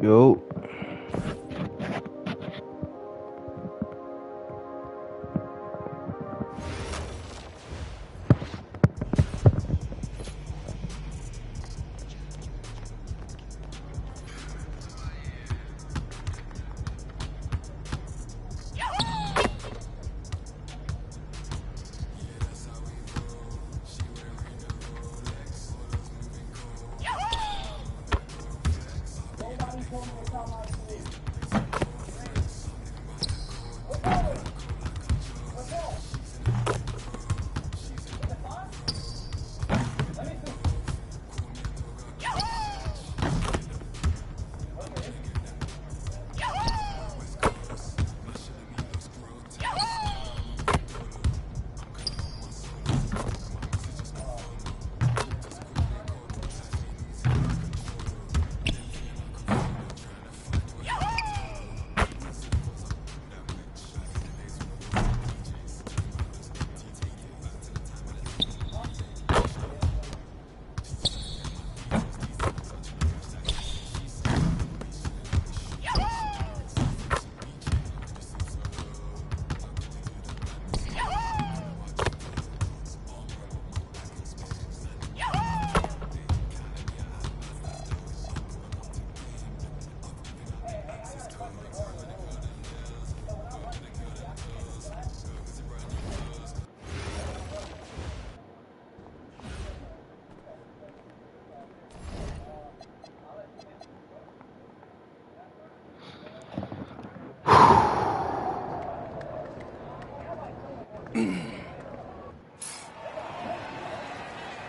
Yo.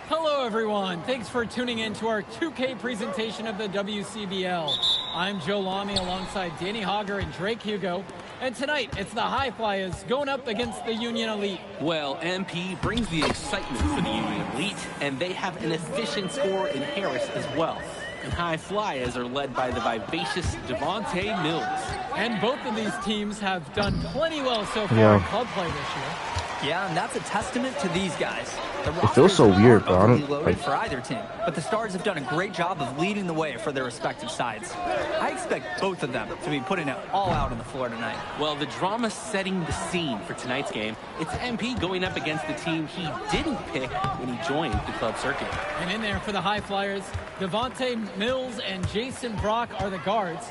Hello, everyone. Thanks for tuning in to our 2K presentation of the WCBL. I'm Joe Lamy alongside Danny Hogger and Drake Hugo. And tonight, it's the High Flyers going up against the Union Elite. Well, MP brings the excitement for the Union Elite, and they have an efficient scorer in Harris as well. And High Flyers are led by the vivacious Devontae Mills. And both of these teams have done plenty well so far in club play this year. Yeah, and that's a testament to these guys. It feels so weird, bro. I don't like for either team, but the Stars have done a great job of leading the way for their respective sides. I expect both of them to be putting it all out on the floor tonight. Well, the drama setting the scene for tonight's game. It's MP going up against the team he didn't pick when he joined the club circuit. And in there for the High Flyers, Devontae Mills and Jason Brock are the guards.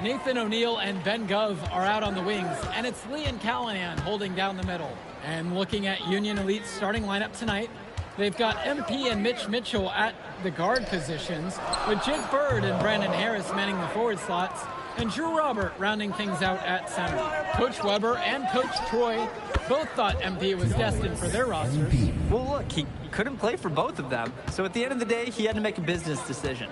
Nathan O'Neill and Ben Gove are out on the wings, and it's Leon Callahan holding down the middle. And looking at Union Elite's starting lineup tonight, they've got MP and Mitch Mitchell at the guard positions, with Jake Bird and Brandon Harris manning the forward slots, and Drew Robert rounding things out at center. Coach Weber and Coach Troy both thought MP was destined for their rosters. Well, look, he couldn't play for both of them, so at the end of the day, he had to make a business decision.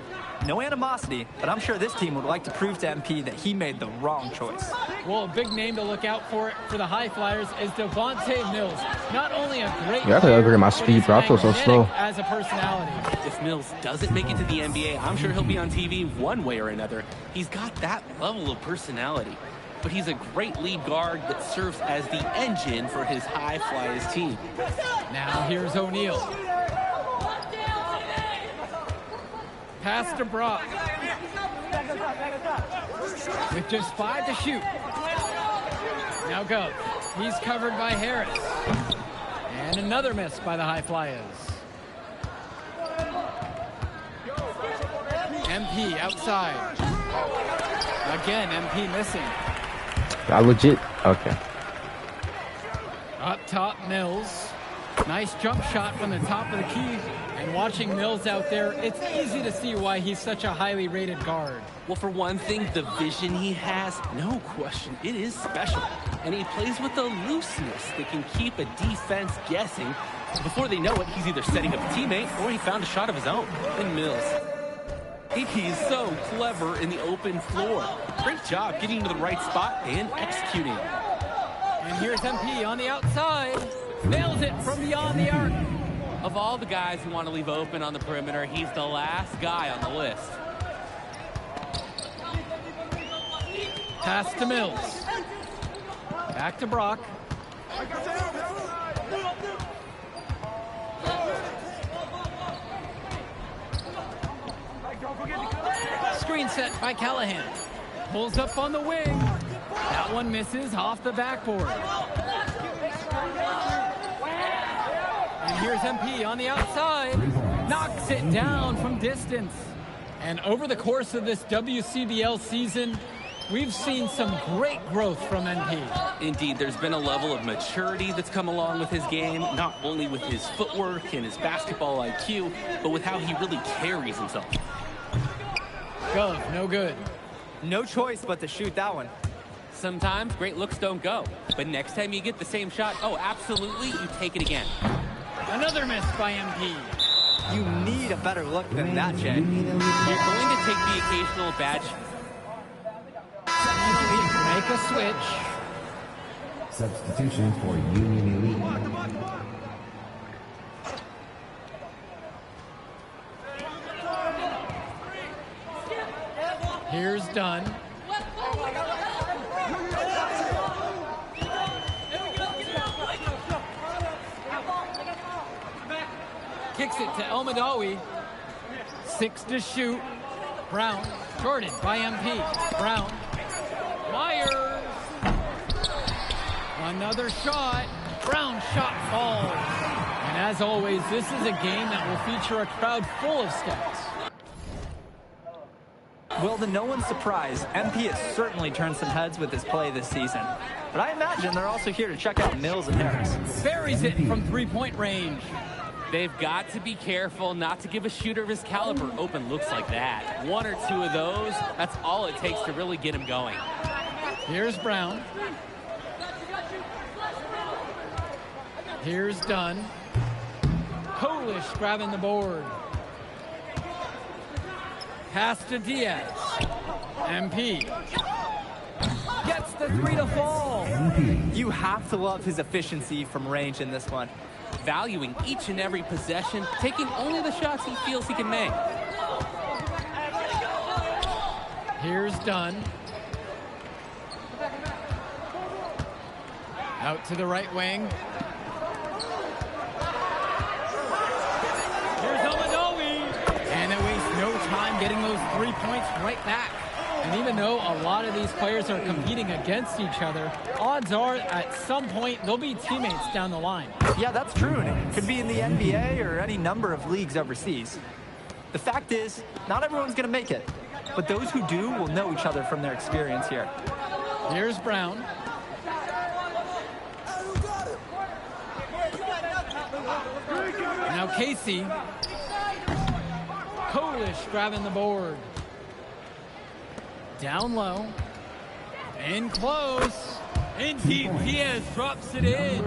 No animosity, but I'm sure this team would like to prove to MP that he made the wrong choice. Well, a big name to look out for the High Flyers is Devontae Mills. Not only a great I could upgrade my speed, bro. I feel so slow. As a personality. If Mills doesn't make it to the NBA, I'm sure he'll be on TV one way or another. He's got that level of personality. But he's a great lead guard that serves as the engine for his High Flyers team. Now here's O'Neill. Pass to Brock. With just 5 to shoot. Now Gove. He's covered by Harris. And another miss by the High Flyers. MP outside. Again, MP missing. I legit. Okay. Up top, Mills. Nice jump shot from the top of the key. And watching Mills out there, it's easy to see why he's such a highly rated guard. Well, for one thing, the vision he has, no question, it is special. And he plays with a looseness that can keep a defense guessing. Before they know it, he's either setting up a teammate or he found a shot of his own. And Mills, AP is so clever in the open floor. Great job getting to the right spot and executing. And here's MP on the outside. Nails it from beyond the arc. Of all the guys who want to leave open on the perimeter, he's the last guy on the list. Pass to Mills. Back to Brock. screen set by Callahan. Pulls up on the wing. That one misses off the backboard. And here's MP on the outside. Knocks it down from distance. And over the course of this WCBL season, we've seen some great growth from MP. Indeed, there's been a level of maturity that's come along with his game, not only with his footwork and his basketball IQ, but with how he really carries himself. Gov, no good. No choice but to shoot that one. Sometimes great looks don't go, but next time you get the same shot, oh, absolutely, you take it again. Another miss by MP. You need a better look than that, Jay. You're going to take the occasional bad Make a switch. Substitution for Union Elite. Here's Dunn. Kicks it to El Madawi. 6 to shoot. Brown. Jordan by MP. Brown. Myers. Another shot. Brown shot falls. And as always, this is a game that will feature a crowd full of scouts. Well, to no one's surprise, MP has certainly turned some heads with his play this season. But I imagine they're also here to check out Mills and Harris. Buries it from three-point range. They've got to be careful not to give a shooter of his caliber open looks like that. 1 or 2 of those, that's all it takes to really get him going. Here's Brown. Here's Dunn. Polish grabbing the board. Pass to Diaz. MP. Gets the 3 to fall. You have to love his efficiency from range in this one. Valuing each and every possession, taking only the shots he feels he can make. Here's Dunn. Out to the right wing. Here's Elmadawi. And they waste no time getting those 3 points right back. And even though a lot of these players are competing against each other, odds are at some point they'll be teammates down the line. Yeah, that's true. And it could be in the NBA or any number of leagues overseas. The fact is, not everyone's going to make it. But those who do will know each other from their experience here. Here's Brown. Now Casey. Polish grabbing the board. Down low. In close. Indeed, Diaz drops it in.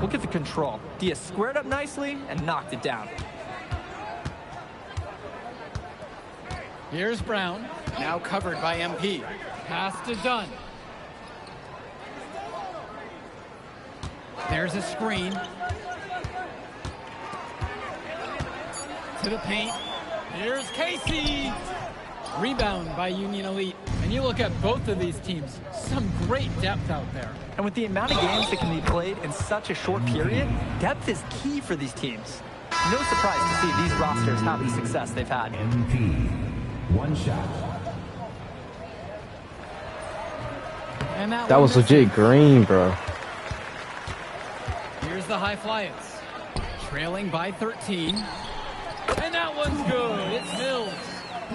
Look at the control. Diaz squared up nicely and knocked it down. Here's Brown. Now covered by MP. Pass to Dunn. There's a screen. To the paint. Here's Casey. Rebound by Union Elite. And you look at both of these teams, some great depth out there. And with the amount of games that can be played in such a short period, depth is key for these teams. No surprise to see these rosters have the success they've had. MP, 1 shot. And That was legit green, bro. Here's the High Flyers. Trailing by 13. And that one's good. It's Mills.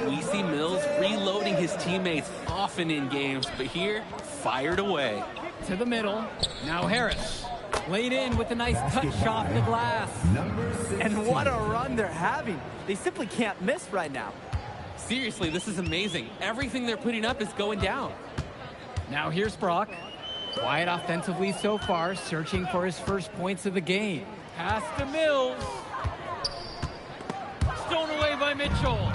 We see Mills reloading his teammates often in games, but here, fired away. To the middle. Now Harris. Laid in with a nice touch off the glass. And what a run they're having. They simply can't miss right now. Seriously, this is amazing. Everything they're putting up is going down. Now here's Brock. Quiet offensively so far, searching for his first points of the game. Pass to Mills. Stolen away by Mitchell.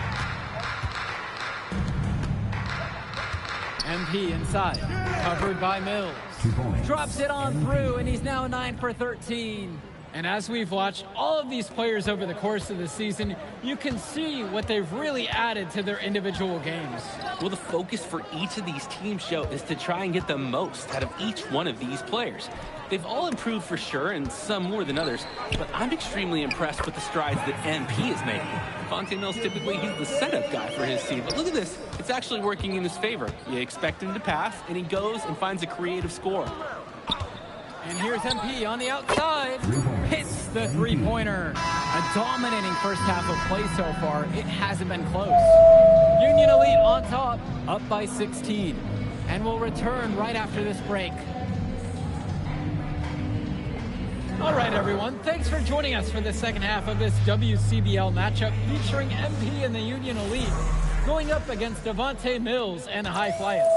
MP inside, covered by Mills. 2 points. Drops it on through, and he's now 9 for 13. And as we've watched all of these players over the course of the season, you can see what they've really added to their individual games. Well, the focus for each of these teams show is to try and get the most out of each one of these players. They've all improved for sure, and some more than others, but I'm extremely impressed with the strides that MP is making. Devontae Mills, typically he's the setup guy for his team, but look at this. It's actually working in his favor. You expect him to pass, and he goes and finds a creative score. And here's MP on the outside. Hits the three-pointer. A dominating first half of play so far. It hasn't been close. Union Elite on top, up by 16. And we'll return right after this break. All right, everyone. Thanks for joining us for the second half of this WCBL matchup featuring MP and the Union Elite going up against Devontae Mills and the High Flyers.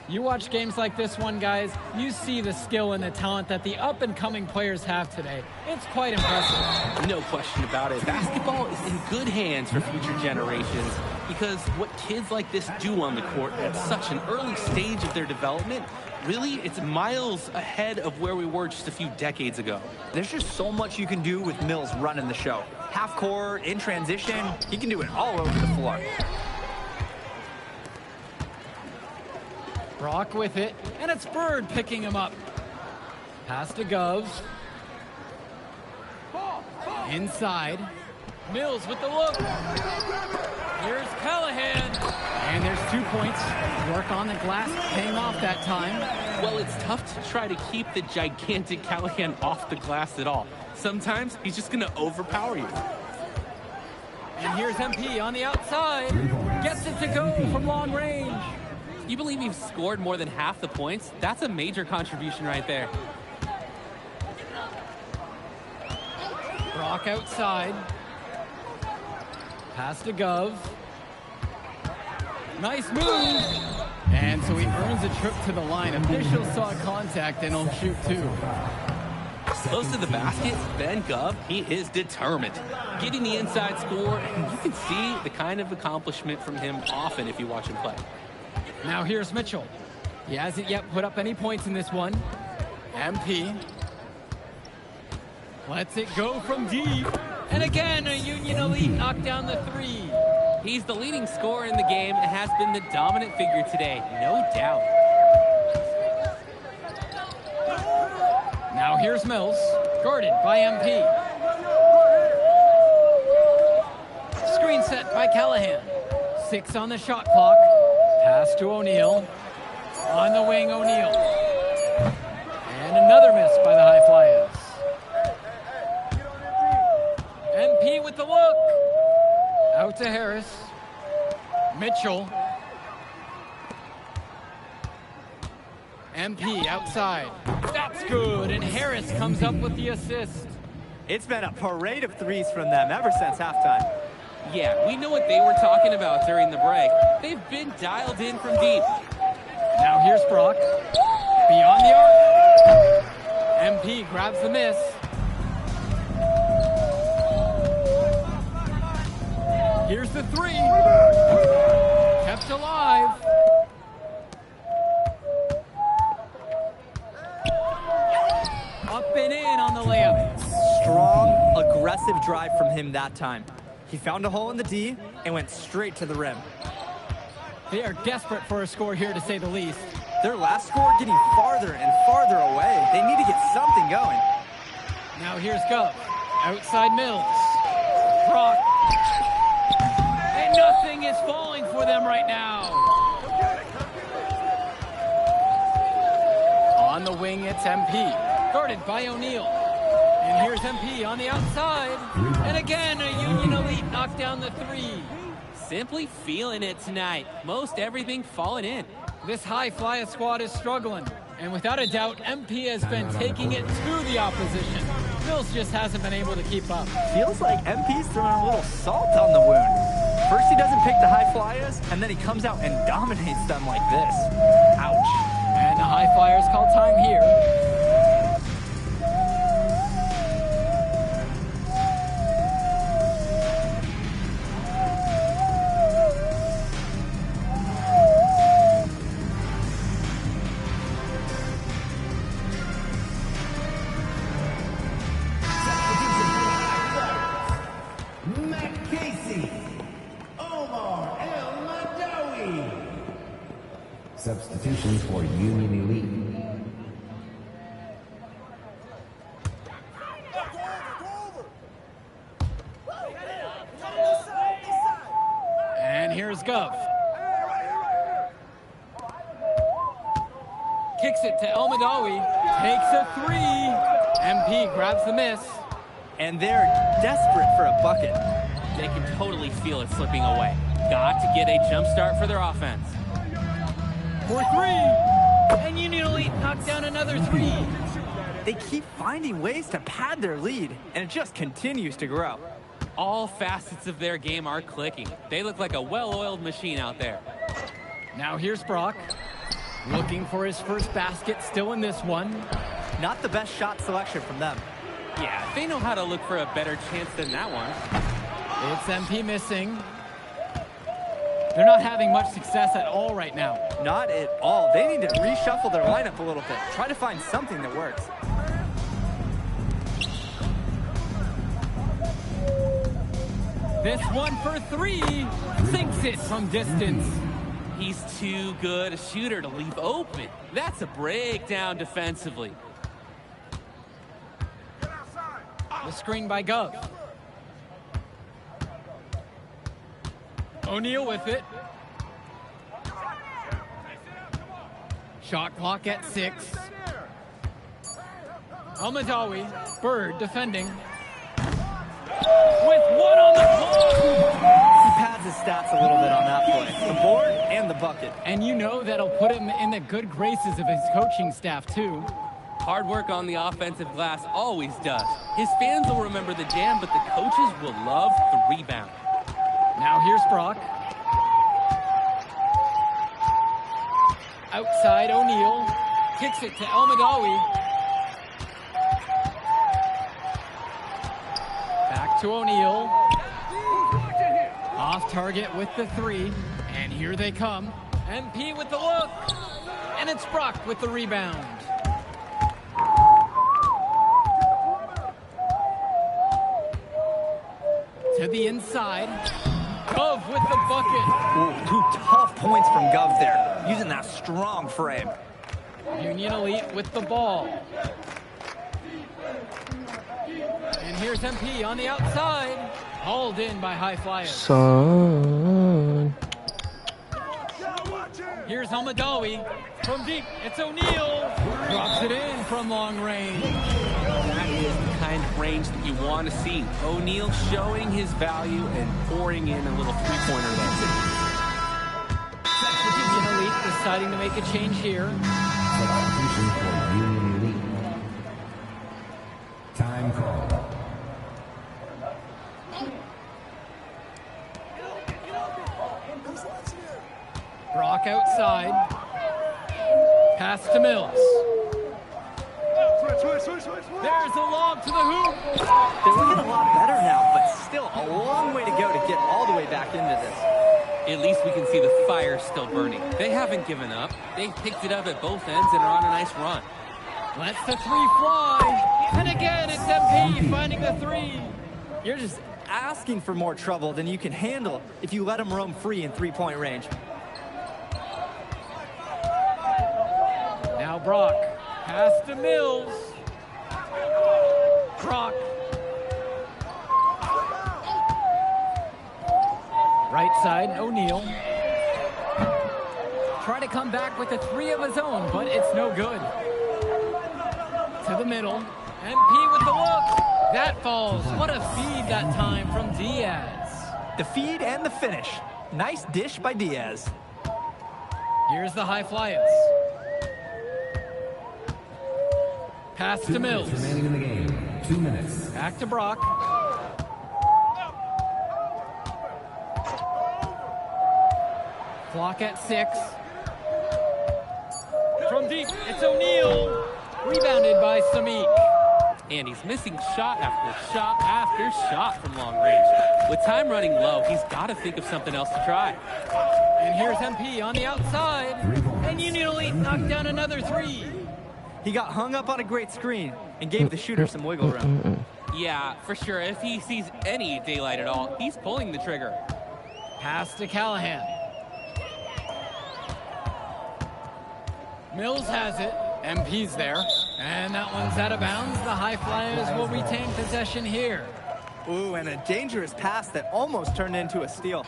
You watch games like this one, guys, you see the skill and the talent that the up-and-coming players have today. It's quite impressive. No question about it. Basketball is in good hands for future generations because what kids like this do on the court at such an early stage of their development, really, it's miles ahead of where we were just a few decades ago. There's just so much you can do with Mills running the show. Half court, in transition, he can do it all over the floor. Brock with it, and it's Bird picking him up. Pass to Gov. Inside. Mills with the look. Here's Callahan. And there's 2 points. Work on the glass, paying off that time. Well, it's tough to try to keep the gigantic Callahan off the glass at all. Sometimes he's just going to overpower you. And here's MP on the outside. Gets it to go from long range. You believe he's scored more than half the points? That's a major contribution right there. Brock outside. Pass to Gov. Nice move. And so he earns a trip to the line. Officials saw contact and he'll shoot two. Close to the basket, Ben Gov, he is determined. Getting the inside score, and you can see the kind of accomplishment from him often if you watch him play. Now here's Mitchell. He hasn't yet put up any points in this one. MP lets it go from deep. And again, a Union Elite knocked down the three. He's the leading scorer in the game and has been the dominant figure today, no doubt. Now here's Mills, guarded by MP. Screen set by Callahan. 6 on the shot clock. Pass to O'Neal. On the wing, O'Neal. And another miss by the High Flyers. MP with the look. Out to Harris. Mitchell. MP outside. That's good, and Harris comes up with the assist. It's been a parade of threes from them ever since halftime. Yeah, we know what they were talking about during the break. They've been dialed in from deep. Now here's Brock. Beyond the arc. MP grabs the miss. Here's the three. Kept alive. Up and in on the layup. Strong, aggressive drive from him that time. He found a hole in the D and went straight to the rim. They are desperate for a score here, to say the least. Their last score getting farther and farther away. They need to get something going. Now here's Gov. Outside Mills. Brock. And nothing is falling for them right now. On the wing, it's MP. Guarded by O'Neal. And here's MP on the outside. And again, a Union Elite knocked down the three. Simply feeling it tonight. Most everything falling in. This High Flyer squad is struggling. And without a doubt, MP has been taking it to the opposition. Mills just hasn't been able to keep up. Feels like MP's throwing a little salt on the wound. First he doesn't pick the High Flyers, and then he comes out and dominates them like this. Ouch. And the High Flyers call time here. Substitution for Union Elite. And here's Gov. Kicks it to El Madawi. Takes a three. MP grabs the miss. And they're desperate for a bucket. They can totally feel it slipping away. Got to get a jump start for their offense. For three. And Union Elite knocked down another three. They keep finding ways to pad their lead, and it just continues to grow. All facets of their game are clicking. They look like a well-oiled machine out there. Now here's Brock. Looking for his first basket, still in this one. Not the best shot selection from them. Yeah, they know how to look for a better chance than that one. It's MP missing. They're not having much success at all right now. Not at all. They need to reshuffle their lineup a little bit. Try to find something that works. This one for three. Sinks it from distance. He's too good a shooter to leave open. That's a breakdown defensively. The screen by Gov. O'Neal with it. Shot clock at 6. El Madawi. Bird defending. With one on the clock. He pads his stats a little bit on that play. The board and the bucket. And you know that'll put him in the good graces of his coaching staff, too. Hard work on the offensive glass always does. His fans will remember the jam, but the coaches will love the rebound. Now here's Brock. Outside O'Neal. Kicks it to El Madawi. Back to O'Neal. Off target with the three. And here they come. MP with the look. And it's Brock with the rebound. To the inside. Gov with the bucket. Ooh, 2 tough points from Gov there, using that strong frame. Union Elite with the ball. And here's MP on the outside. Hauled in by High Flyers. Son. Here's El Madawi. From deep, it's O'Neal. Drops it in from long range. That is the kind of range that you want to see. O'Neal showing his value and pouring in a little three-pointer there. Union Elite deciding to make a change here. Substitution for Union Elite. Time call. Brock outside. Pass to Mills. There's a lob to the hoop. They're looking a lot better now, but still a long way to go to get all the way back into this. At least we can see the fire still burning. They haven't given up. They picked it up at both ends and are on a nice run. Lets the three fly. And again, it's MP finding the three. You're just asking for more trouble than you can handle if you let them roam free in three-point range. Now Brock. Pass to Mills. Brock. Right side, O'Neal. Try to come back with a three of his own, but it's no good. To the middle. MP with the look. That falls. What a feed that time from Diaz. The feed and the finish. Nice dish by Diaz. Here's the High Flyers. Pass to Mills. Remaining in the game. 2 minutes. Back to Brock. Clock at 6. From deep, it's O'Neal. Rebounded by Samik. And he's missing shot after shot after shot from long range. With time running low, he's got to think of something else to try. And here's MP on the outside. And Union Elite knocked down another three. He got hung up on a great screen and gave the shooter some wiggle room. Yeah, for sure. If he sees any daylight at all, he's pulling the trigger. Pass to Callahan. Mills has it. MP's there. And that one's out of bounds. The High Flyers will retain possession here. Ooh, and a dangerous pass that almost turned into a steal.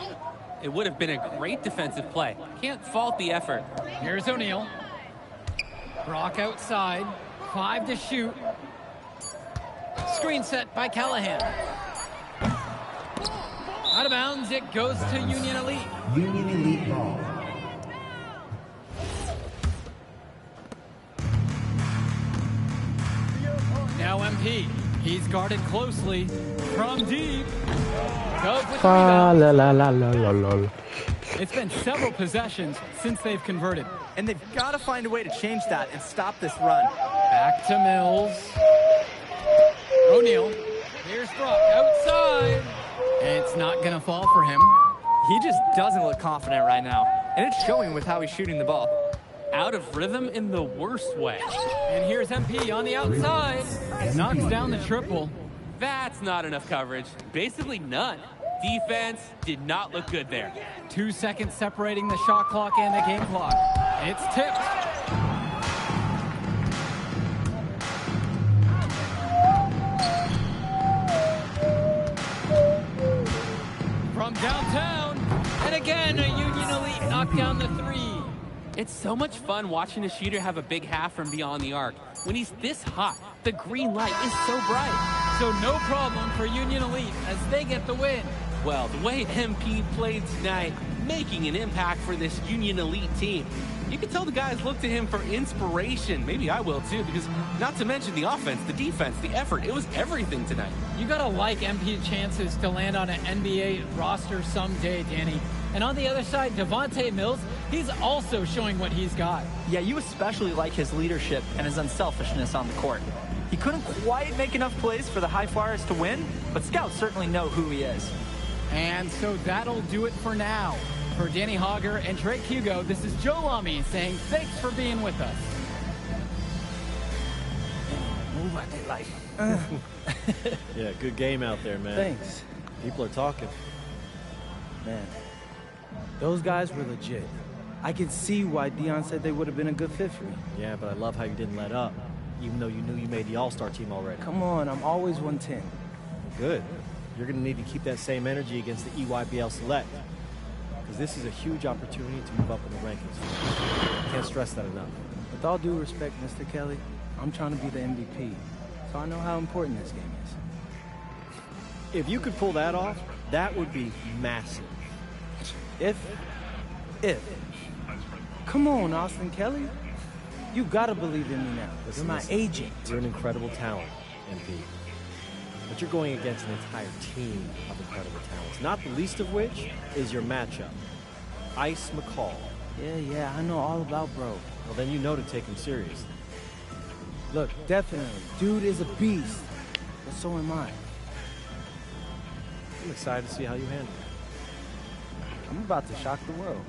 It would have been a great defensive play. Can't fault the effort. Here's O'Neal. Brock outside. 5 to shoot. Screen set by Callahan. Out of bounds, it goes to Union Elite. Union Elite ball. Now MP. He's guarded closely from deep. Gove with the Fa rebound. la la la la la la. It's been several possessions since they've converted. And they've got to find a way to change that and stop this run. Back to Mills. O'Neal. Here's Brock outside. It's not going to fall for him. He just doesn't look confident right now. And it's showing with how he's shooting the ball. Out of rhythm in the worst way. And here's MP on the outside. Knocks down the triple. That's not enough coverage. Basically none. Defense did not look good there. 2 seconds separating the shot clock and the game clock. It's tipped. From downtown. And again, a Union Elite knocked down the 3. It's so much fun watching a shooter have a big half from beyond the arc. When he's this hot, the green light is so bright. So no problem for Union Elite as they get the win. Well, the way MP played tonight, making an impact for this Union Elite team. You can tell the guys look to him for inspiration. Maybe I will too, because not to mention the offense, the defense, the effort. It was everything tonight. You gotta like MP's chances to land on an NBA roster someday, Danny. And on the other side, Devontae Mills, he's also showing what he's got. Yeah, you especially like his leadership and his unselfishness on the court. He couldn't quite make enough plays for the High Flyers to win, but scouts certainly know who he is. And so that'll do it for now. For Danny Hogger and Drake Hugo, this is Joe Lamy saying thanks for being with us. Yeah, good game out there, man. Thanks. People are talking. Man, those guys were legit. I can see why Dion said they would have been a good fit for me. Yeah, but I love how you didn't let up, even though you knew you made the All-Star team already. Come on, I'm always 110. Good. You're going to need to keep that same energy against the EYBL Select, because this is a huge opportunity to move up in the rankings. Can't stress that enough. With all due respect, Mr. Kelly, I'm trying to be the MVP, so I know how important this game is. If you could pull that off, that would be massive. If. Come on, Austin Kelly. You gotta believe in me now. You're my agent. You're an incredible talent, MP. But you're going against an entire team of incredible talents, not the least of which is your matchup, Ice McCall. Yeah, I know all about bro. Well, then you know to take him seriously. Look, definitely. Dude is a beast. But so am I. I'm excited to see how you handle it. I'm about to shock the world.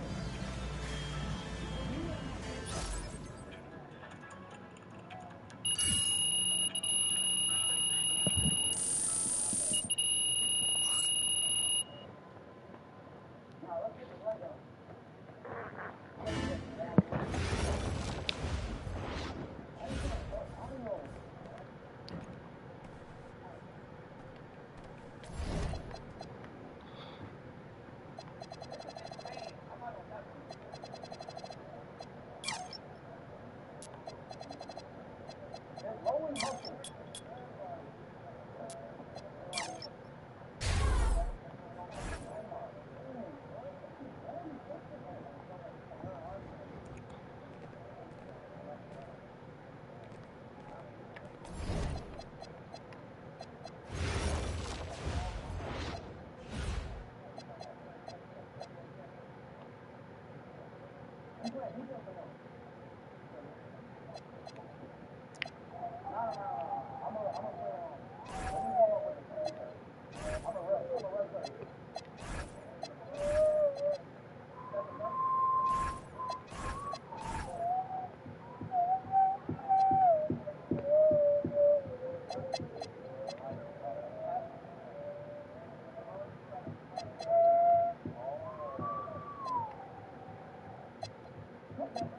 Okay.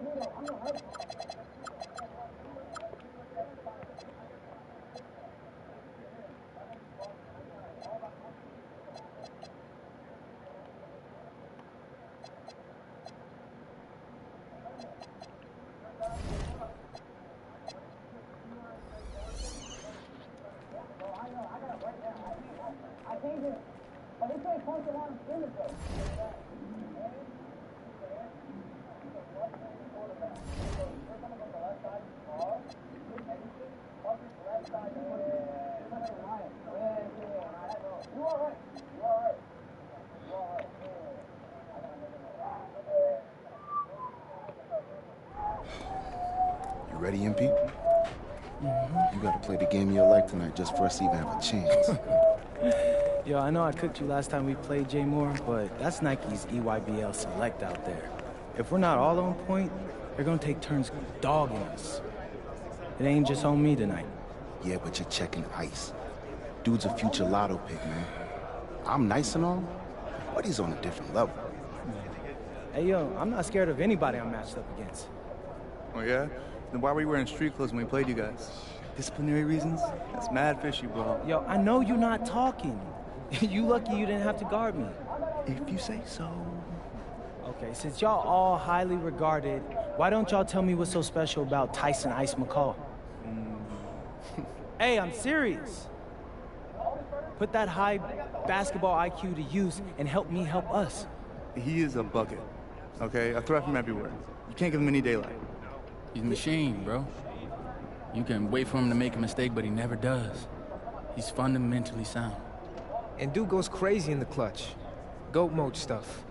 You ready, MP? You gotta play the game of your life tonight just for us to even have a chance. Yo, I know I cooked you last time we played Jay Moore, but that's Nike's EYBL Select out there. If we're not all on point, they're gonna take turns dogging us. It ain't just on me tonight. Yeah, but you're checking ice. Dude's a future lotto pick, man. I'm nice and all, but he's on a different level. Hey, yo, I'm not scared of anybody I'm matched up against. Oh, yeah? Then why were you wearing street clothes when we played you guys? Disciplinary reasons? That's mad fishy, bro. Yo, I know you're not talking. You lucky you didn't have to guard me. If you say so. Okay, since y'all all highly regarded, why don't y'all tell me what's so special about Tyson Ice McCall? Hey, I'm serious. Put that high basketball IQ to use and help me help us. He is a bucket, okay? A threat from everywhere. You can't give him any daylight. He's a machine, bro. You can wait for him to make a mistake, but he never does. He's fundamentally sound. And dude goes crazy in the clutch. Goat mode stuff.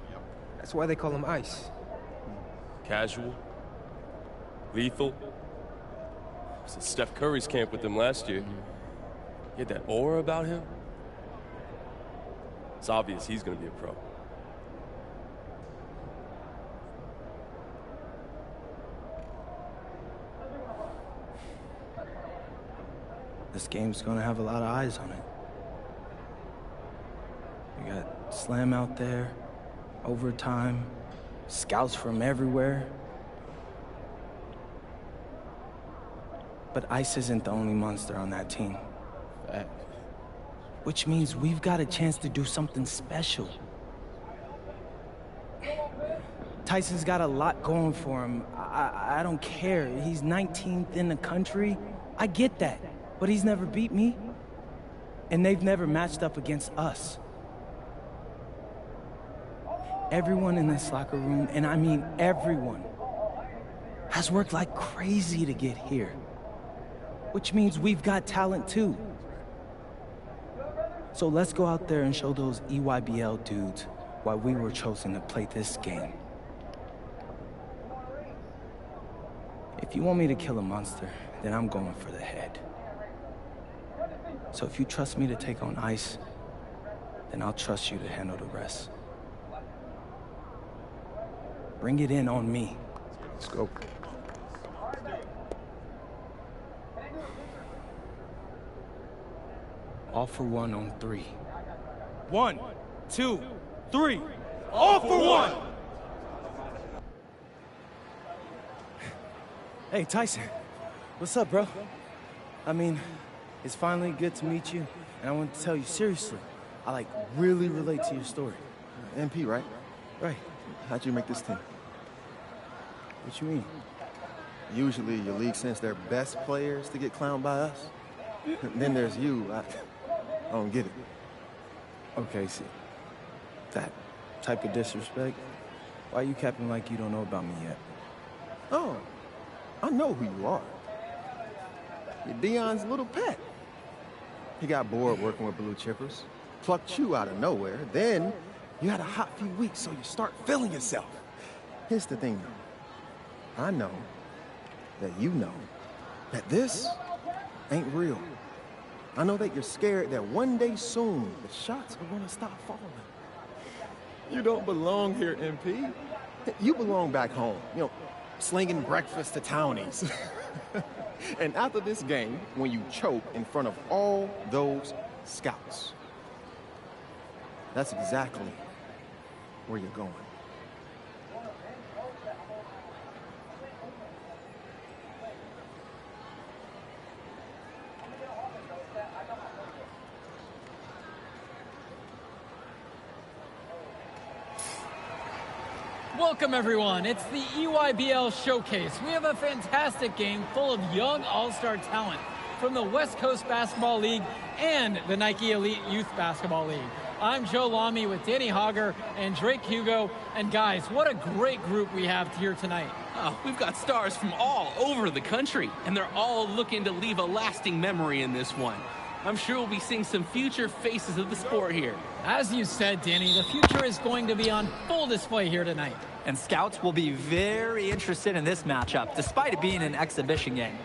That's why they call him Ice. Casual. Lethal. I was at Steph Curry's camp with him last year. He had that aura about him. It's obvious he's gonna be a pro. This game's gonna have a lot of eyes on it. We got Slam out there, overtime, scouts from everywhere. But Ice isn't the only monster on that team. Fact. Which means we've got a chance to do something special. Tyson's got a lot going for him. I don't care. He's 19th in the country. I get that. But he's never beat me. And they've never matched up against us. Everyone in this locker room, and I mean everyone, has worked like crazy to get here. Which means we've got talent too. So let's go out there and show those EYBL dudes why we were chosen to play this game. If you want me to kill a monster, then I'm going for the head. So if you trust me to take on Ice, then I'll trust you to handle the rest. Bring it in on me. Let's go. All for one on 3. 1, 2, 3. All for one! Hey, Tyson. What's up, bro? I mean, it's finally good to meet you, and I want to tell you seriously, I really relate to your story. MP, right? Right. How'd you make this team? What you mean? Usually your league sends their best players to get clowned by us. Then there's you. I don't get it. Okay, see, that type of disrespect, why you capping like you don't know about me yet? Oh, I know who you are. You're Dion's little pet. He got bored working with blue chippers, plucked you out of nowhere, then you had a hot few weeks, so you start feeling yourself. Here's the thing, though. I know that you know that this ain't real. I know that you're scared that one day soon, the shots are gonna stop falling. You don't belong here, MP. You belong back home, you know, slinging breakfast to townies. And after this game, when you choke in front of all those scouts, that's exactly where you're going. Welcome, everyone. It's the EYBL Showcase. We have a fantastic game full of young all-star talent from the West Coast Basketball League and the Nike Elite Youth Basketball League. I'm Joe Lamy with Danny Hogger and Drake Hugo. And guys, what a great group we have here tonight. Oh, we've got stars from all over the country, and they're all looking to leave a lasting memory in this one. I'm sure we'll be seeing some future faces of the sport here. As you said, Danny, the future is going to be on full display here tonight. And scouts will be very interested in this matchup, despite it being an exhibition game.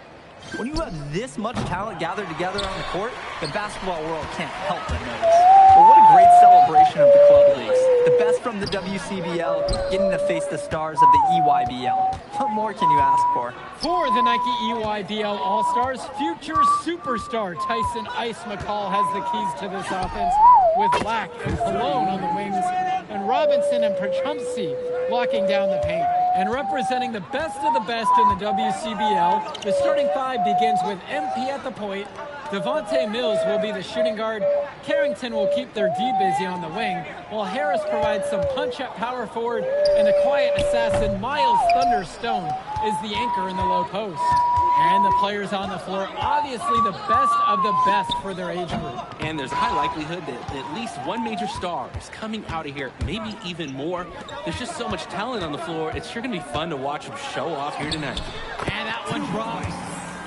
When you have this much talent gathered together on the court, the basketball world can't help but notice. But what a great celebration of the club leagues. The best from the WCBL getting to face the stars of the EYBL. What more can you ask for? For the Nike EYBL All-Stars, future superstar Tyson Ice McCall has the keys to this offense, with Lack and Cologne on the wings, and Robinson and Perchumsey locking down the paint. And representing the best of the best in the WCBL, the starting five begins with MP at the point. Devontae Mills will be the shooting guard. Carrington will keep their D busy on the wing, while Harris provides some punch at power forward, and the quiet assassin Miles Thunderstone is the anchor in the low post. And the players on the floor, obviously the best of the best for their age group. And there's a high likelihood that at least one major star is coming out of here, maybe even more. There's just so much talent on the floor, it's sure going to be fun to watch them show off here tonight. And that one drops.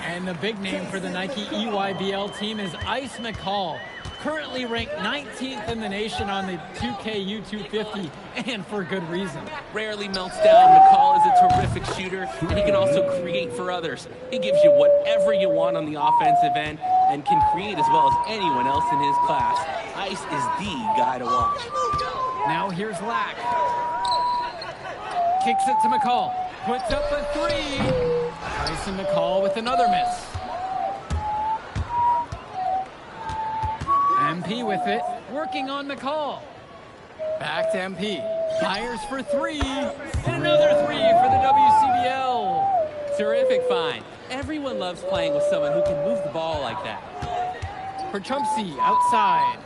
And the big name for the Nike EYBL team is Ice McCall, currently ranked 19th in the nation on the 2K U250, and for good reason. Rarely melts down. McCall is a terrific shooter, and he can also create for others. He gives you whatever you want on the offensive end and can create as well as anyone else in his class. Ice is the guy to watch. Now here's Lack. Kicks it to McCall. Puts up a three. Tyson McCall with another miss. MP with it, working on McCall. Back to MP. Fires for three. And another three for the WCBL. Terrific find. Everyone loves playing with someone who can move the ball like that. Perchumsey outside.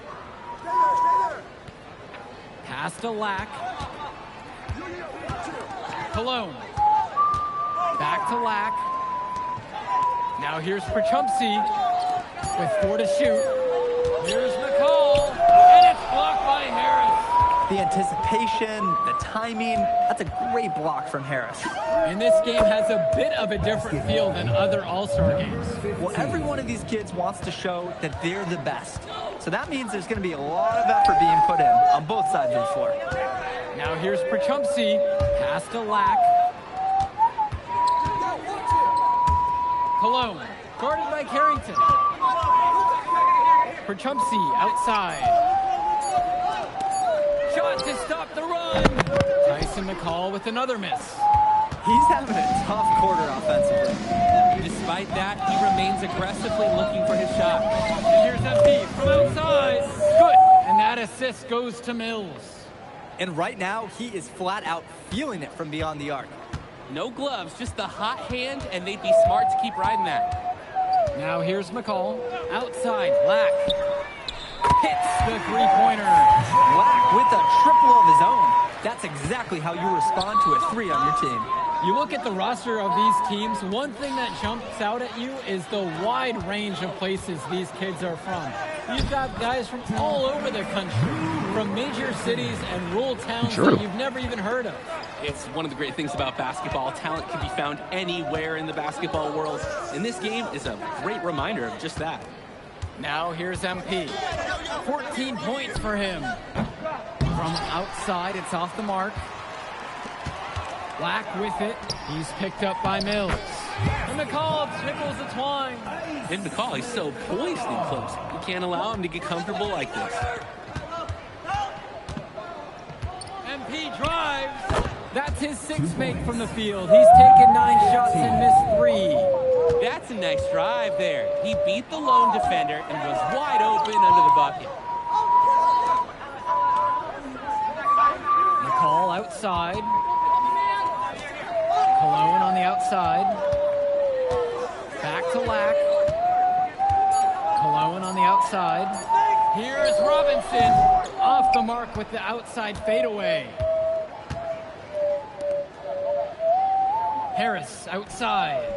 Pass to Lack. Cologne. Back to Lack. Now here's Perchumsey with 4 to shoot. Here's McCall, and it's blocked by Harris. The anticipation, the timing, that's a great block from Harris. And this game has a bit of a different feel than other All-Star games. Well, every one of these kids wants to show that they're the best. So that means there's going to be a lot of effort being put in on both sides of the floor. Now here's Perchumsey, pass to Lack. Cologne, guarded by Carrington. Perchumsey outside. Shot to stop the run. Tyson McCall with another miss. He's having a tough quarter offensively. Despite that, he remains aggressively looking for his shot. And here's MP from outside. Good. And that assist goes to Mills. And right now, he is flat out feeling it from beyond the arc. No gloves, just the hot hand, and they'd be smart to keep riding that. Now here's McCall. Outside, Lack. Hits the three-pointer. Lack with a triple of his own. That's exactly how you respond to a three on your team. You look at the roster of these teams, one thing that jumps out at you is the wide range of places these kids are from. You've got guys from all over the country, from major cities and rural towns that you've never even heard of. It's one of the great things about basketball. Talent can be found anywhere in the basketball world, and this game is a great reminder of just that. Now here's MP. 14 points for him. From outside, it's off the mark. Lack with it. He's picked up by Mills. And McCall tickles the twine. And McCall, he's so poised and close. You can't allow him to get comfortable like this. MP drives. That's his sixth make from the field. He's taken 9 shots and missed 3. That's a nice drive there. He beat the lone defender and was wide open under the bucket. McCall outside. Cologne on the outside. Back to Lack. Cologne on the outside. Here's Robinson. Off the mark with the outside fadeaway. Harris outside.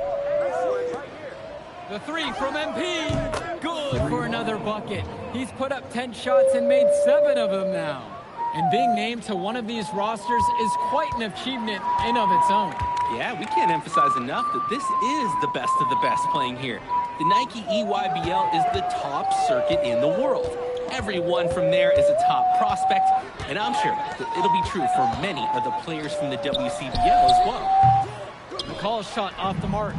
The three from MP. Good for another bucket. He's put up 10 shots and made 7 of them now. And being named to one of these rosters is quite an achievement in of its own. Yeah, we can't emphasize enough that this is the best of the best playing here. The Nike EYBL is the top circuit in the world. Everyone from there is a top prospect, and I'm sure that it'll be true for many of the players from the WCBL as well. McCall's shot off the mark.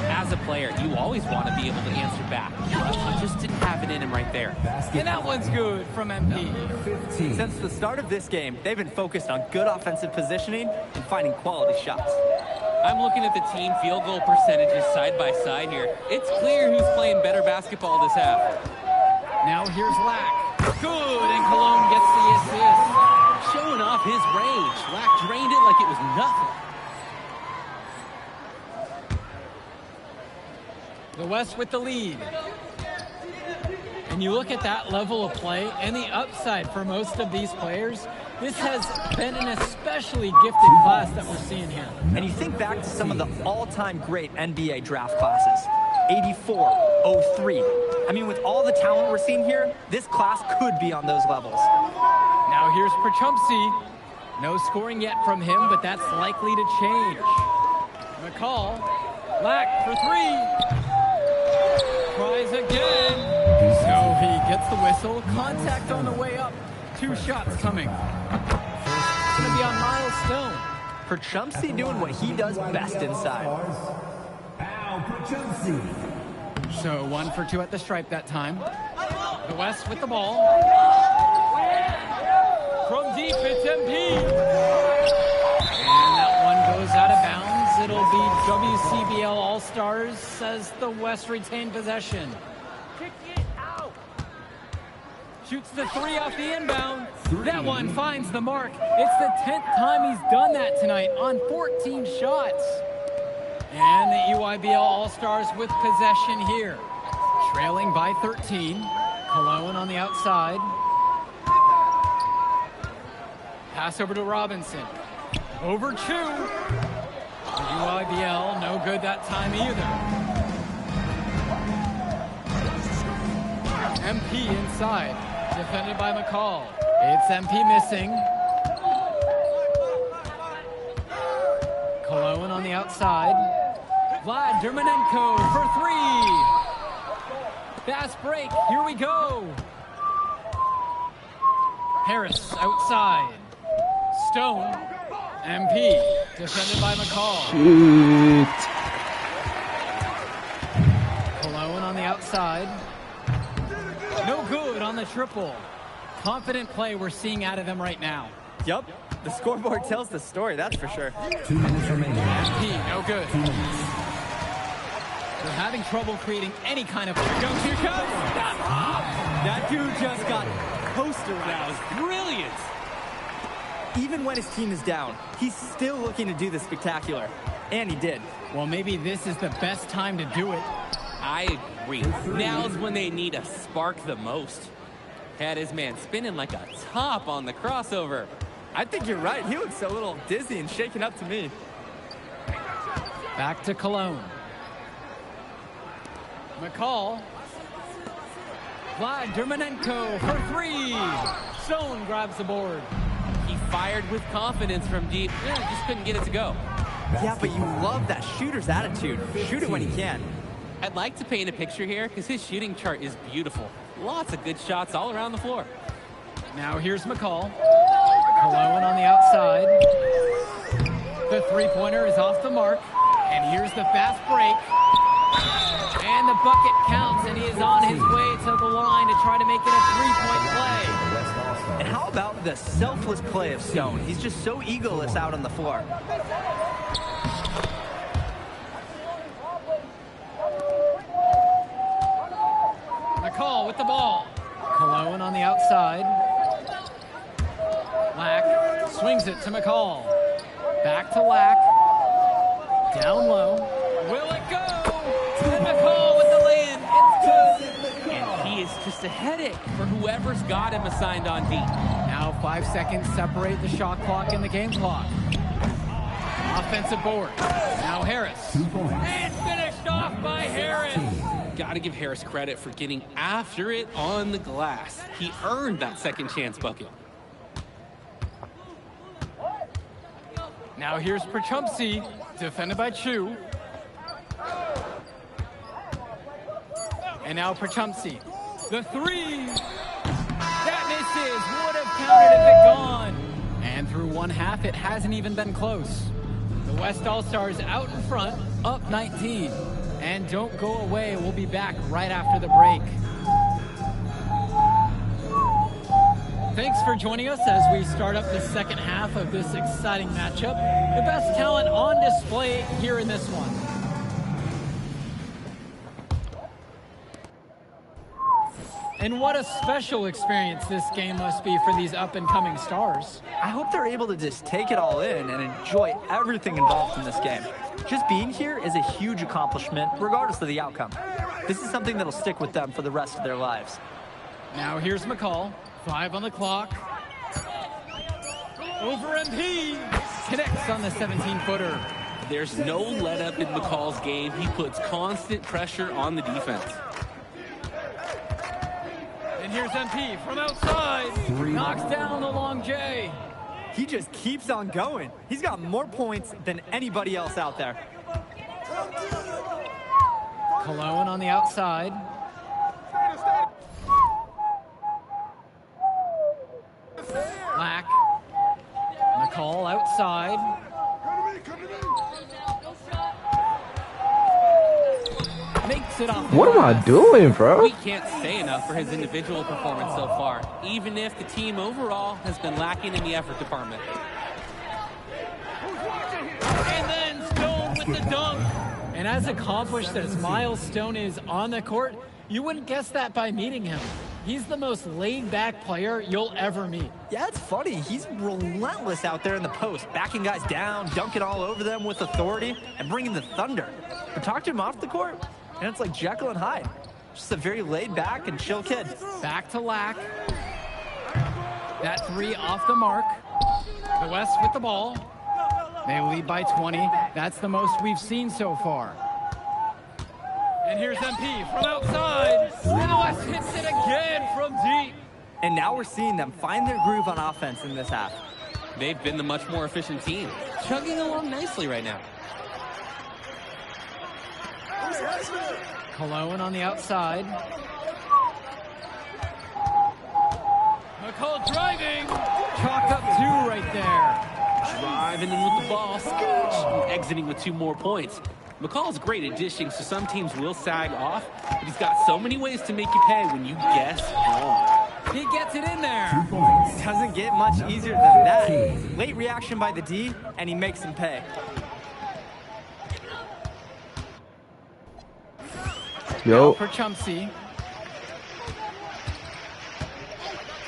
As a player, you always want to be able to answer back. He just didn't have it in him right there. And that one's good from MP. Since the start of this game, they've been focused on good offensive positioning and finding quality shots. I'm looking at the team field goal percentages side by side here. It's clear who's playing better basketball this half. Now here's Lack. Good, and Cologne gets the assist. Showing off his range. Lack drained it like it was nothing. The West with the lead. And you look at that level of play and the upside for most of these players, this has been an especially gifted class that we're seeing here. And you think back to some of the all-time great NBA draft classes. 84, 03. I mean, with all the talent we're seeing here, this class could be on those levels. Now here's Perchumsey. No scoring yet from him, but that's likely to change. McCall, Lack for 3. Tries again. So he gets the whistle. Contact on the way up. 2 shots coming. It's going to be on Miles Stone. Perchumsey doing what he does best inside. So 1 for 2 at the stripe that time. The West with the ball. From deep, it's MP. And that one goes out of bounds. It'll be WCBL All-Stars as the West retain possession. Shoots the 3 off the inbound. That one finds the mark. It's the 10th time he's done that tonight on 14 shots. And the EYBL All-Stars with possession here. Trailing by 13. Cologne on the outside. Pass over to Robinson. Over 2. The EYBL, no good that time either. MP inside. Defended by McCall. It's MP missing. Cologne on the outside. Vlad Dermanenko for 3. Fast break. Here we go. Harris outside. Stone. MP. Defended by McCall. Cologne on the outside. No good on the triple. Confident play we're seeing out of them right now. Yup. The scoreboard tells the story, that's for sure. 2 minutes remaining. MP, no good. They're having trouble creating any kind of... Here comes... That dude just got poster That was brilliant. Even when his team is down, he's still looking to do the spectacular. And he did. Well, maybe this is the best time to do it. I agree. Now's when they need a spark the most. Had his man spinning like a top on the crossover. I think you're right. He looks a little dizzy and shaken up to me. Back to Cologne. McCall. Vlad Dermanenko for 3. Stone grabs the board. He fired with confidence from deep. Just couldn't get it to go. Yeah, but you love that shooter's attitude. Shoot it when he can. I'd like to paint a picture here because his shooting chart is beautiful. Lots of good shots all around the floor. Now here's McCall. Cologne on the outside. The 3-pointer is off the mark. And here's the fast break. And the bucket counts, and he is on his way to the line to try to make it a 3-point play. And how about the selfless play of Stone? He's just so egoless out on the floor. McCall with the ball. Cologne on the outside. Lack swings it to McCall. Back to Lack. Down low. Will it go? And McCall with the lay-in. It's good. And he is just a headache for whoever's got him assigned on deep. Now 5 seconds separate the shot clock and the game clock. Offensive board. Now Harris. 2 points. And finished off by Harris. Gotta give Harris credit for getting after it on the glass. He earned that second chance bucket. Now here's Perchumsey, defended by Chu. And now Perchumsey. The three. That misses. Would have counted if it gone. And through one half, it hasn't even been close. The West All-Stars out in front, up 19. And don't go away. We'll be back right after the break. Thanks for joining us as we start up the second half of this exciting matchup. The best talent on display here in this one. And what a special experience this game must be for these up-and-coming stars. I hope they're able to just take it all in and enjoy everything involved in this game. Just being here is a huge accomplishment, regardless of the outcome. This is something that'll stick with them for the rest of their lives. Now here's McCall, 5 on the clock. Over MP, connects on the 17-footer. There's no let-up in McCall's game. He puts constant pressure on the defense. And here's MP from outside. Knocks down the long J. He just keeps on going. He's got more points than anybody else out there. Cologne on the outside. Lack. McCall outside. Makes it off. What am I doing, bro? We can't say enough for his individual performance so far, even if the team overall has been lacking in the effort department. And then Stone with the dunk. And as accomplished as Miles Stone is on the court, you wouldn't guess that by meeting him. He's the most laid-back player you'll ever meet. Yeah, it's funny. He's relentless out there in the post, backing guys down, dunking all over them with authority, and bringing the thunder. But talk to him off the court, and it's like Jekyll and Hyde. Just a very laid-back and chill kid. Back to Lack. That three off the mark. The West with the ball. They lead by 20. That's the most we've seen so far. And here's MP from outside. And the West hits it again from deep. And now we're seeing them find their groove on offense in this half. They've been the much more efficient team, chugging along nicely right now. Cologne on the outside. McCall driving. Chalk up 2 right there. Driving in with the ball, and exiting with 2 more points. McCall's great at dishing, so some teams will sag off, but he's got so many ways to make you pay when you guess wrong. He gets it in there. 2 points. Doesn't get much easier than that. Late reaction by the D, and he makes him pay. Yo. For Chumsey.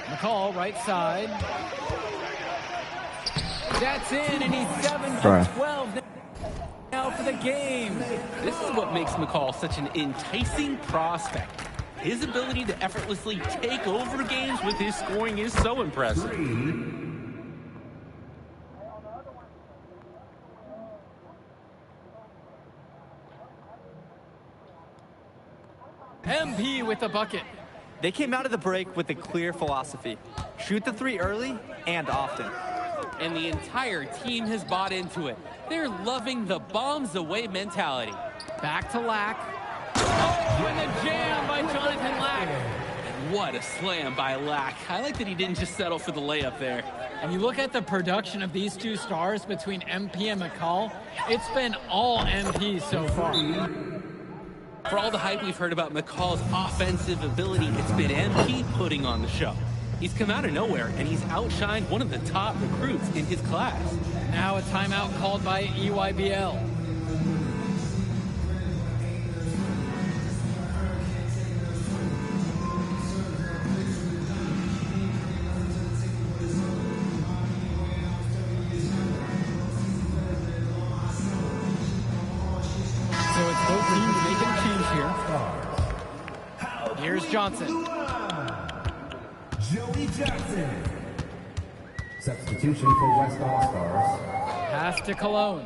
McCall right side. That's in, and he's 7 for 12 now for the game. This is what makes McCall such an enticing prospect. His ability to effortlessly take over games with his scoring is so impressive. MP with the bucket. They came out of the break with a clear philosophy. Shoot the 3 early and often. And the entire team has bought into it. They're loving the bombs away mentality. Back to Lack. Oh, and the jam by Jonathan Lack. And what a slam by Lack. I like that he didn't just settle for the layup there. And you look at the production of these 2 stars between MP and McCall, it's been all MP so far. For all the hype we've heard about McCall's offensive ability, it's been MP putting on the show. He's come out of nowhere, and he's outshined one of the top recruits in his class. Now a timeout called by EYBL. So it's both teams making a change here. Here's Johnson. Joey Jackson. Substitution for West All-Stars. Pass to Cologne.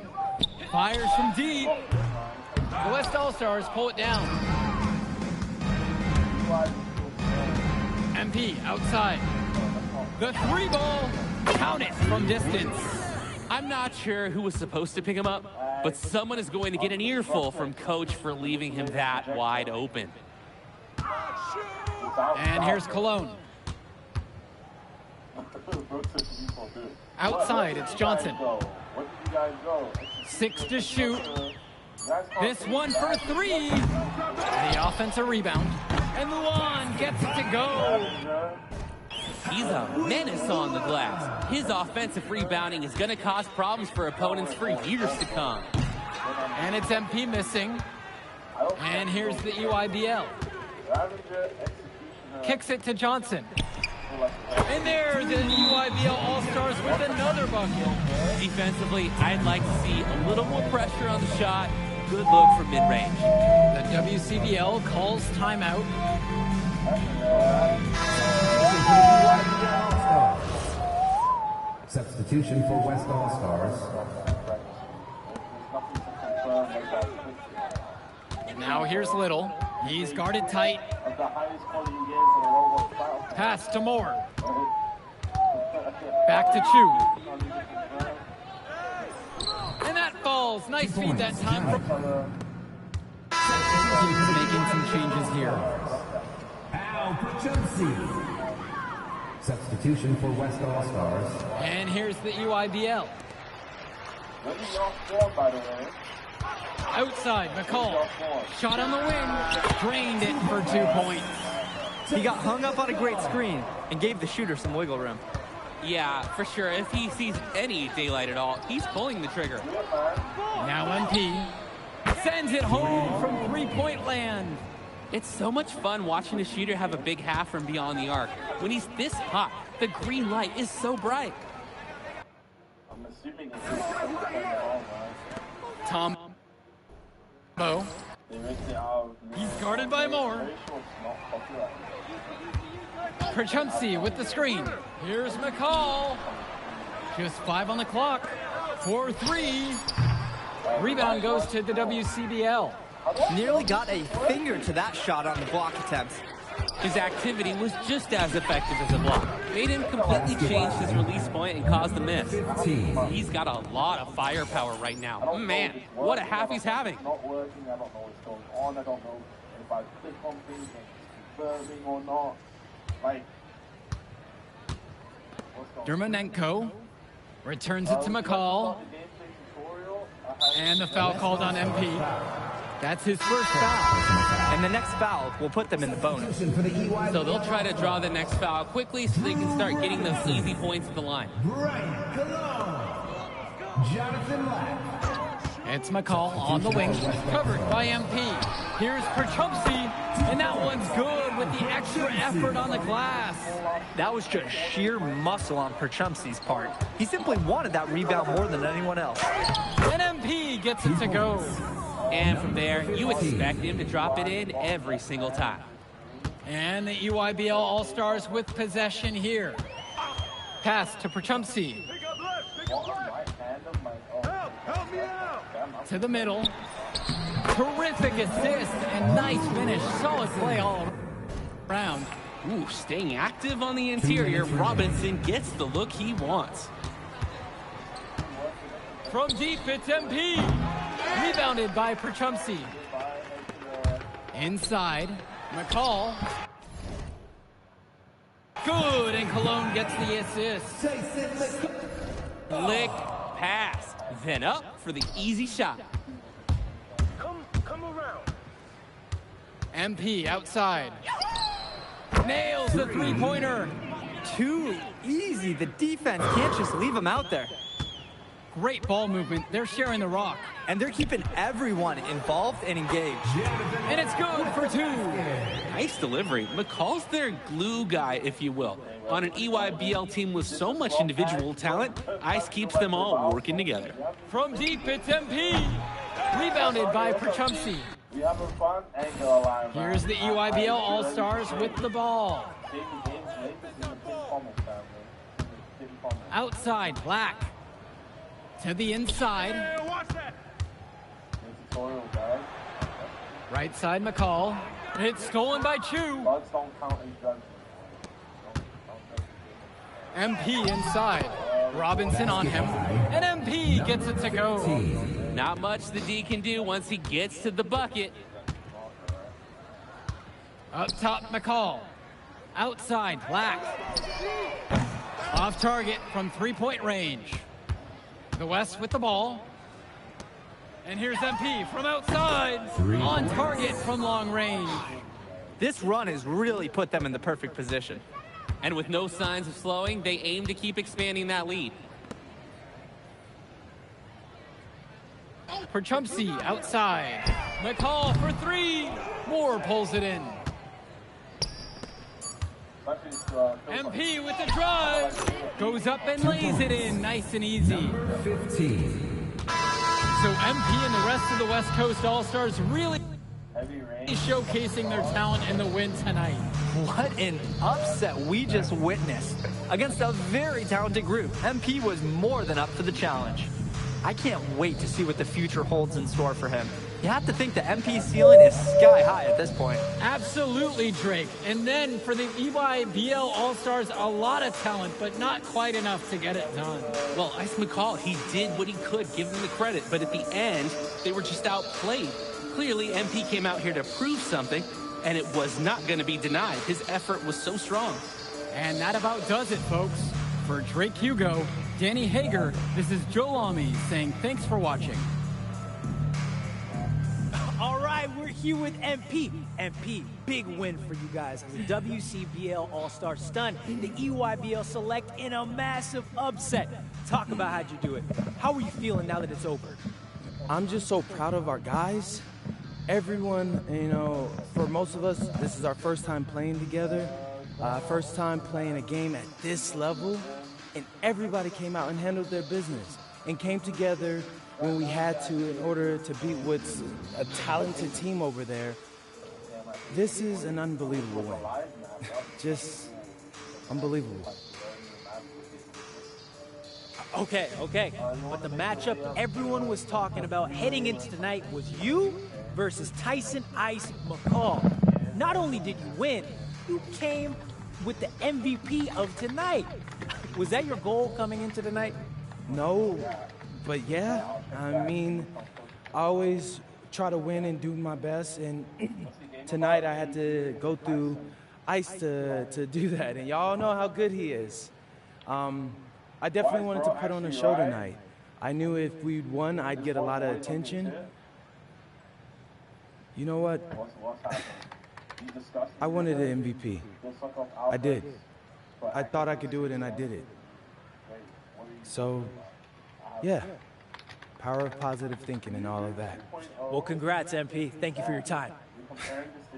Fires from deep. The West All-Stars pull it down. MP outside. The 3-ball. Count it from distance. I'm not sure who was supposed to pick him up, but someone is going to get an earful from Coach for leaving him that wide open. And here's Cologne. Outside, it's Johnson. 6 to shoot. This one for 3. The offensive rebound. And Luan gets it to go. He's a menace on the glass. His offensive rebounding is going to cause problems for opponents for years to come. And it's MP missing. And here's the EYBL. Kicks it to Johnson. And there, the EYBL All-Stars with another bucket. Defensively, I'd like to see a little more pressure on the shot. Good look from mid-range. The WCBL calls timeout. Substitution for West All-Stars. Now here's Little. He's guarded tight. Pass to Moore. Back to Chu. And that falls. Nice feed that time. Making some changes here. Substitution for West All-Stars. And here's the EYBL. Outside, McCall. Shot on the wing. Drained it for 2 points. He got hung up on a great screen and gave the shooter some wiggle room. Yeah, for sure. If he sees any daylight at all, he's pulling the trigger. Now MP sends it home from three-point land. It's so much fun watching a shooter have a big half from beyond the arc. When he's this hot, the green light is so bright. Tom. Bo. He's guarded by Moore. Perchumsey with the screen. Here's McCall. Just 5 on the clock. 4-3. Rebound goes to the WCBL. Nearly got a finger to that shot on the block attempt. His activity was just as effective as a block. Made him completely change his release point and caused the miss. He's got a lot of firepower right now. Man, what a half he's having. Dermanenko returns it to McCall. And the foul called on MP. That's his first foul. And the next foul will put them in the bonus. So they'll try to draw the next foul quickly so they can start getting those easy points at the line. It's McCall on the wing, covered by MP. Here's Perchumsey, and that one's good with the extra effort on the glass. That was just sheer muscle on Perchumsey's part. He simply wanted that rebound more than anyone else. And MP gets it to go. And from there, you expect him to drop it in every single time. And the EYBL All-Stars with possession here. Pass to Perchumsey. To the middle. Terrific assist and nice finish. Solid play all around. Ooh, staying active on the interior, Robinson gets the look he wants. From deep, it's MP. Rebounded by Perchumsey. Inside, McCall. Good, and Cologne gets the assist. Lick pass. Then up for the easy shot. Come around. MP outside. Nails the three-pointer. Too easy. The defense can't just leave him out there. Great ball movement. They're sharing the rock. And they're keeping everyone involved and engaged. And it's good for 2. Nice delivery. McCall's their glue guy, if you will. On an EYBL team with so much individual talent, Ice keeps them all working together. From deep, it's MP. Rebounded by Perchumsey. Here's the EYBL All-Stars with the ball. Outside, Black. To the inside. Right side McCall. It's stolen by Chu. MP inside. Robinson on him. And MP gets it to go. Not much the D can do once he gets to the bucket. Up top, McCall. Outside, Black. Off target from three-point range. The West with the ball. And here's MP from outside. On target from long range. This run has really put them in the perfect position. And with no signs of slowing, they aim to keep expanding that lead. For Chumpsy, outside. McCall for three. Moore pulls it in. MP with the drive. Goes up and lays it in. Nice and easy. 15. So MP and the rest of the West Coast All-Stars really showcasing their talent in the win tonight. What an upset we just witnessed. Against a very talented group, MP was more than up for the challenge. I can't wait to see what the future holds in store for him. You have to think the MP ceiling is sky high at this point. Absolutely, Drake. And then for the EYBL All-Stars, a lot of talent, but not quite enough to get it done. Well, Ice McCall, he did what he could, give him the credit, but at the end, they were just outplayed. Clearly, MP came out here to prove something, and it was not going to be denied. His effort was so strong. And that about does it, folks. For Drake Hugo, Danny Hager, this is Joe Lamy saying thanks for watching. All right, we're here with MP. MP, big win for you guys. The WCBL All-Star stun, the EYBL Select in a massive upset. Talk about how'd you do it. How are you feeling now that it's over? I'm just so proud of our guys. Everyone, you know, for most of us, this is our first time playing together. First time playing a game at this level. And everybody came out and handled their business and came together when we had to in order to beat what's a talented team over there. This is an unbelievable win. Just unbelievable. Okay. But the matchup everyone was talking about heading into tonight was you versus Tyson Ice McCall. Not only did you win, you came with the MVP of tonight. Was that your goal coming into tonight? No, but yeah, I mean, I always try to win and do my best, and tonight I had to go through Ice to do that, and y'all know how good he is. I definitely wanted to put on a show tonight. I knew if we'd won, I'd get a lot of attention. You know what? I wanted an MVP. I did. I thought I could do it, and I did it. So, yeah, power of positive thinking and all of that. Well, congrats, MP. Thank you for your time.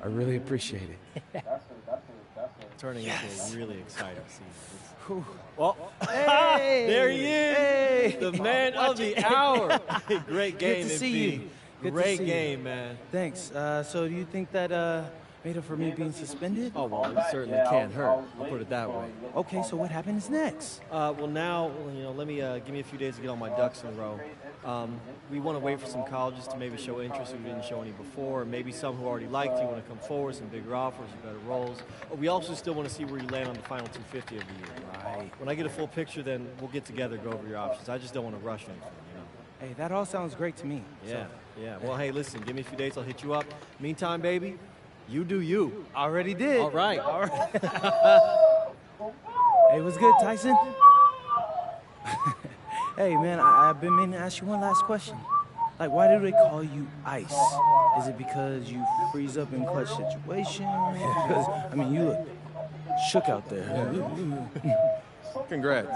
I really appreciate it. Turning into a really exciting scene. Well, hey, there he is, hey, the man of the hour. Great game, Good to see MP. you. Good Great to see game, you. man. Thanks. So do you think that made up for me being suspended? Oh, well, it certainly can't hurt. I'll put it that way. Okay, so what happens next? Well, now, you know, let me give me a few days to get all my ducks in a row. We want to wait for some colleges to maybe show interest who didn't show any before, and maybe some who already liked you want to come forward, some bigger offers, better roles. We also still want to see where you land on the final 250 of the year. Right. When I get a full picture, then we'll get together, go over your options. I just don't want to rush anything, you know. Hey, that all sounds great to me. Yeah, yeah. Well, hey, listen, give me a few days, I'll hit you up. Meantime, baby, you do you. Already did. All right. Hey, what's good, Tyson? Hey, man, I've been meaning to ask you one last question. Like, why do they call you Ice? Is it because you freeze up in clutch situations? Because, I mean, you look shook out there. Congrats.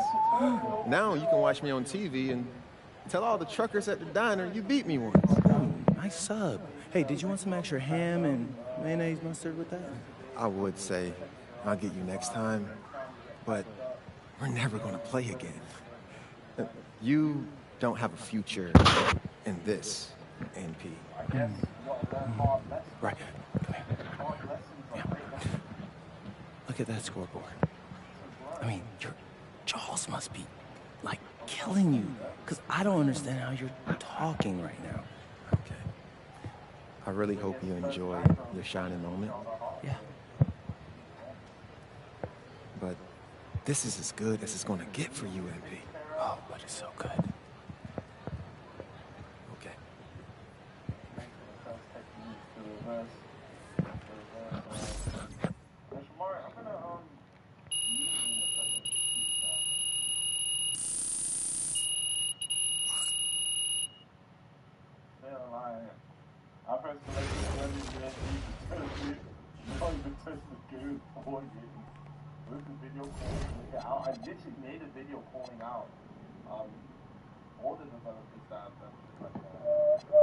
Now you can watch me on TV and tell all the truckers at the diner you beat me once. Ooh, nice sub. Hey, did you want some extra ham and mayonnaise mustard with that? I would say I'll get you next time, but we're never going to play again. You don't have a future in this, NP. Right. Come here. Yeah. Look at that scoreboard. I mean, your jaws must be, like, killing you. Because I don't understand how you're talking right now. Okay. really hope you enjoy your shining moment. Yeah. But this is as good as it's gonna get for you, MP. Oh, but it's so good. Okay. I pressed select the not even touch the game before getting with the video calling out. I literally made a video calling out all the developers that have done shit like that.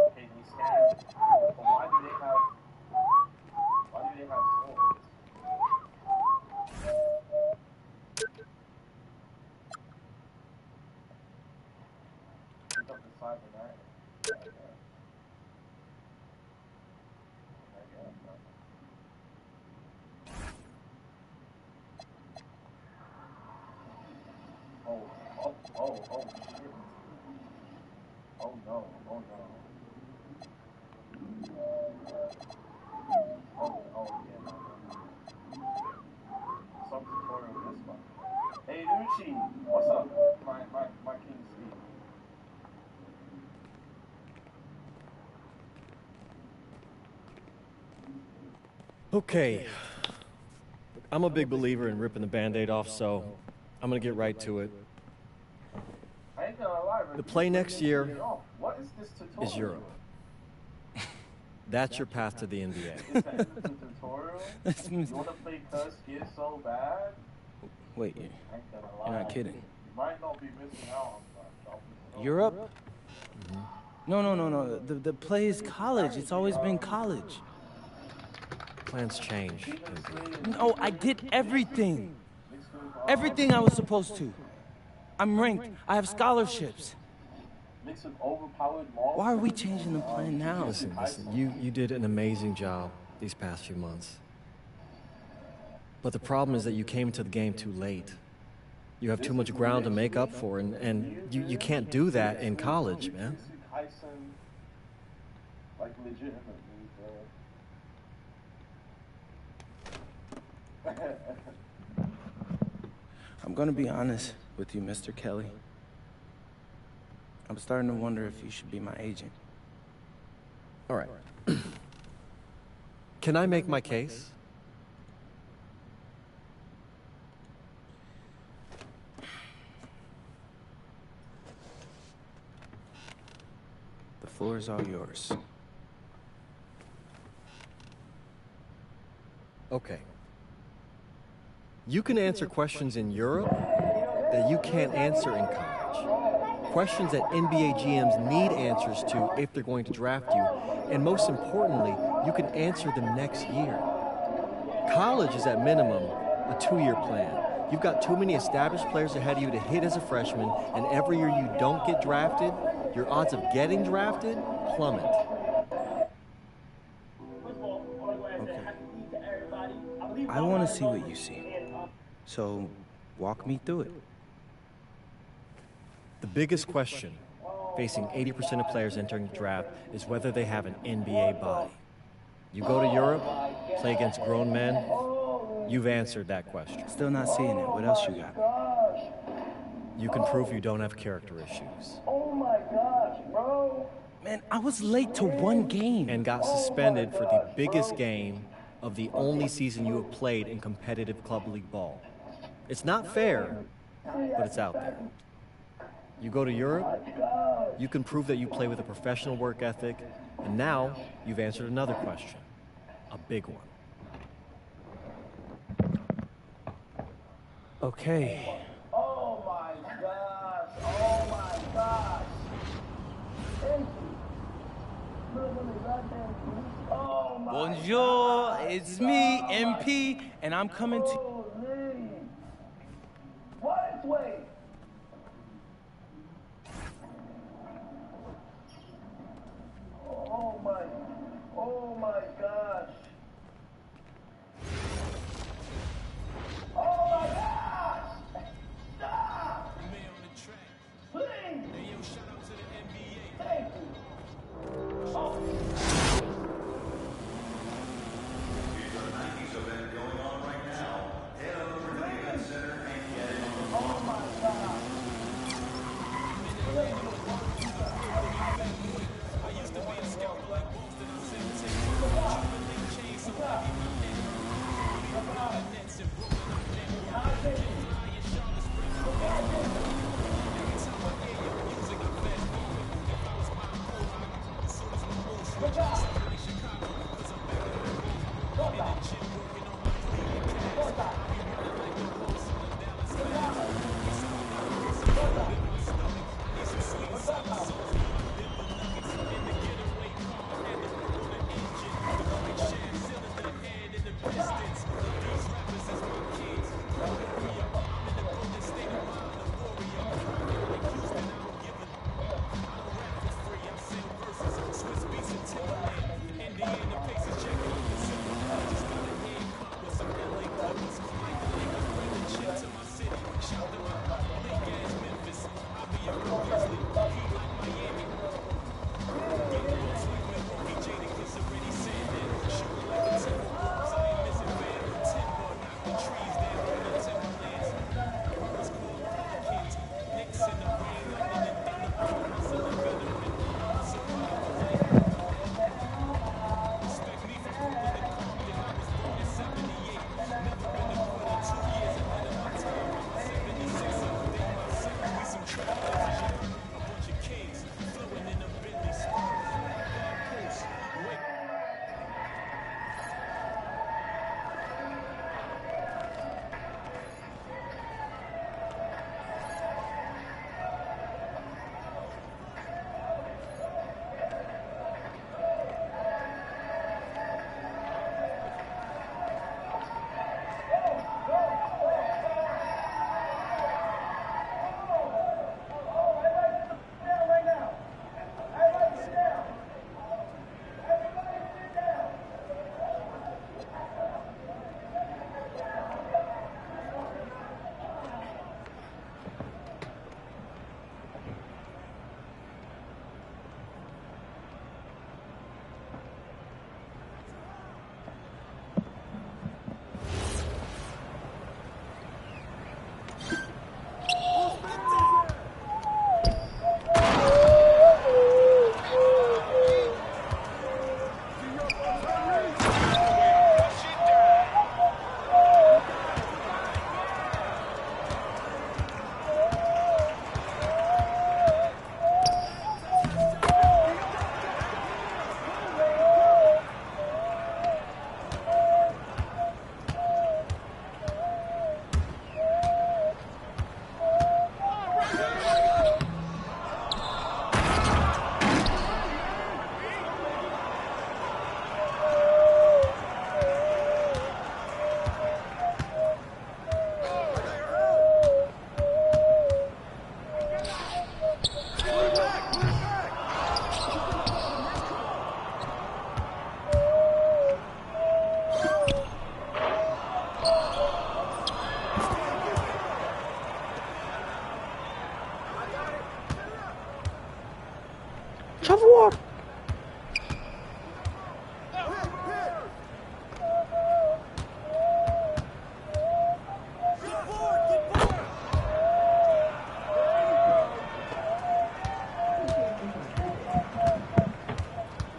Okay, they scanned, but why do they have swords? Pick up the Cyber Knight. Oh, shit. Oh, no. Oh, yeah, no. Some tutorial this one. Hey, Lucci, what's up? My King Steve. Okay. I'm a big believer in ripping the Band-Aid off, so I'm gonna get right to it. The play next year is Europe. That's your path to the NBA. You want to play Cuz Gear so bad? Wait, you're not kidding. You might not be missing out on Europe? No. The play is college. It's always been college. Plans change. No, I did everything. Everything I was supposed to. I'm ranked. I have scholarships. Why are we changing the plan now? Listen, you did an amazing job these past few months. But the problem is that you came to the game too late. You have too much ground to make up for, and you can't do that in college, man. Like, legitimately, I'm gonna be honest with you, Mr. Kelly. I'm starting to wonder if you should be my agent. All right. Can I make my case? The floor is all yours. Okay. You can answer questions in Europe that you can't answer in college. Questions that NBA GMs need answers to if they're going to draft you. And most importantly, you can answer them next year. College is at minimum a 2-year plan. You've got too many established players ahead of you to hit as a freshman, and every year you don't get drafted, your odds of getting drafted plummet. Okay. I want to see what you see. So, walk me through it. The biggest question facing 80% of players entering the draft is whether they have an NBA body. You go to Europe, play against grown men, you've answered that question. Still not seeing it. What else you got? You can prove you don't have character issues. oh my gosh, bro. Man, I was late to one game. And got suspended for the biggest game of the only season you have played in competitive club league ball. It's not fair, but it's out there. You go to Europe, you can prove that you play with a professional work ethic, and now you've answered another question, a big one. Okay. Oh my gosh, oh my gosh. Thank you. Oh my Bonjour, it's me, MP, and I'm coming to... What? Wait. Oh my gosh. Oh my gosh! Stop! Please! Thank you. Oh.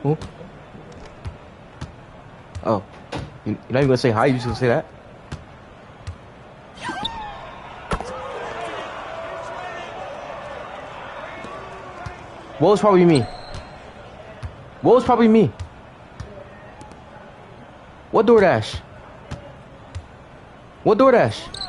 Who? Oh. You're not even gonna say hi, you just gonna say that? What was probably me? What was probably me? What DoorDash? What DoorDash?